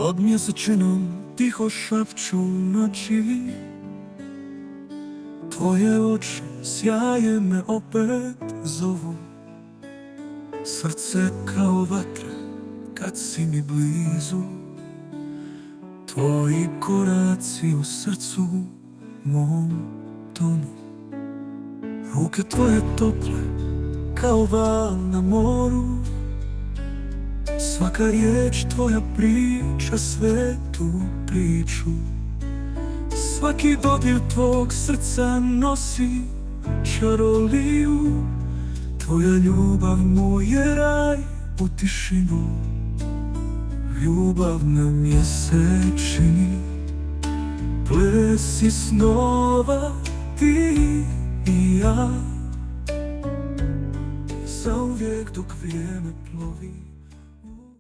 Над місячином тихо шепчу вночі, твоє очі сяє ме опет зову, серце kao vatra kad si mi blizu, tvoji koraci u srcu mom tonu, ruke tvoje tople kao val na moru, svaka riječ tvoja priča svetu priču, svaki dodir tvog srca nosi čaroliju, tvoja ljubav moj je raj u tišinu, ljubav na mjesečini, plesi snova ti i ja, zauvijek dok vrijeme plovi.